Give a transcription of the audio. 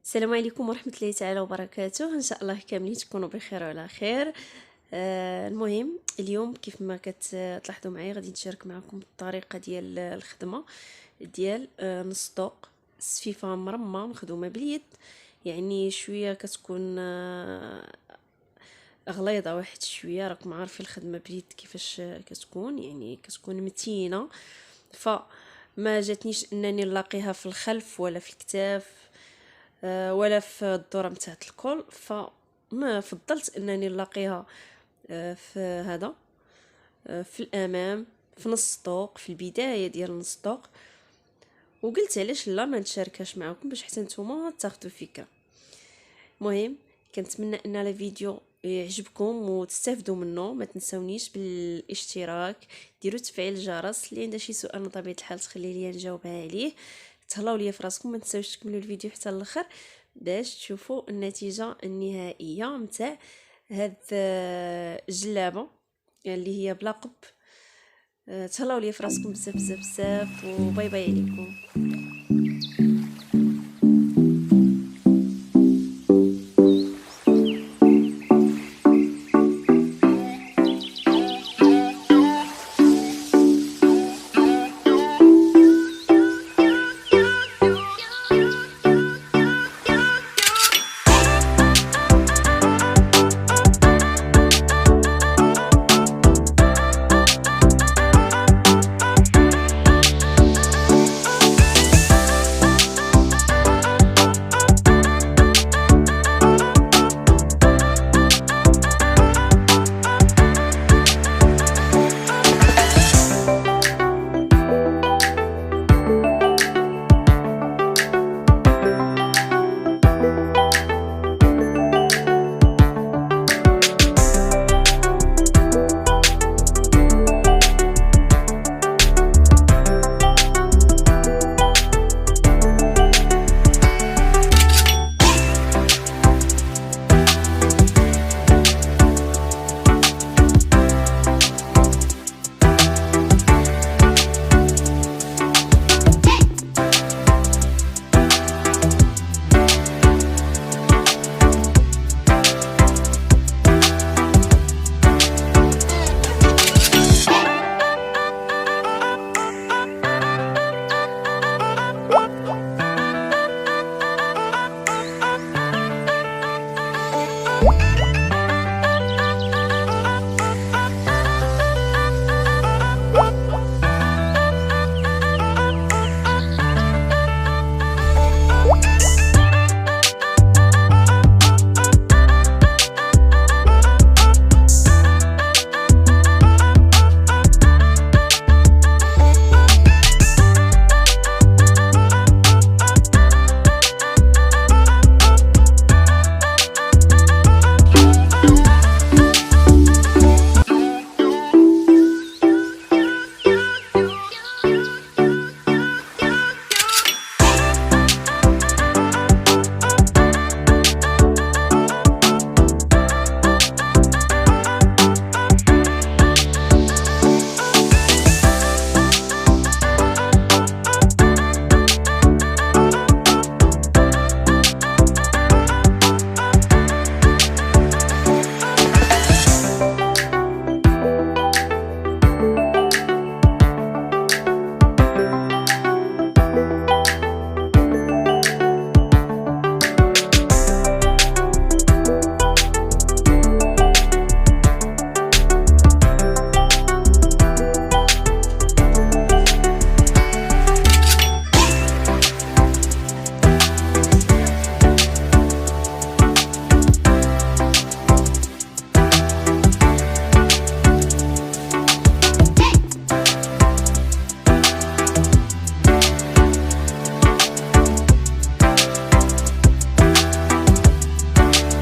السلام عليكم ورحمة الله تعالى وبركاته. ان شاء الله كاملين تكونوا بخير وعلى خير. المهم اليوم كيف ما كتلاحظوا معايا غادي نشارك معكم الطريقة ديال الخدمة ديال نصدوق السفيفة مرمى مخدومة باليد. يعني شوية كتكون غليظة واحد شوية، راكم عارفين الخدمة باليد كيفاش كتكون، يعني كتكون متينة. فما جاتنيش انني نلاقيها في الخلف ولا في الكتاف ولا في الدوره نتاع الكول، فما فضلت انني نلاقيها في هذا في الامام، في نص الطوق، في البدايه ديال نص الطوق. وقلت علاش لا ما نشاركهاش معكم باش حتى نتوما تاخذوا فكره. المهم كنتمنى ان الفيديو يعجبكم وتستافدوا منه. ما تنسونيش بالاشتراك، ديروا تفعيل الجرس، اللي عنده شي سؤال بطبيعه الحال تخلي لي نجاوبها عليه. تهلاو ليا في راسكم، ما تنساوش تكملوا الفيديو حتى الاخر باش تشوفوا النتيجه النهائيه نتاع هاد الجلابه اللي هي بلا قب. تهلاو ليا في راسكم بزاف بزاف بزاف، وباي باي عليكم.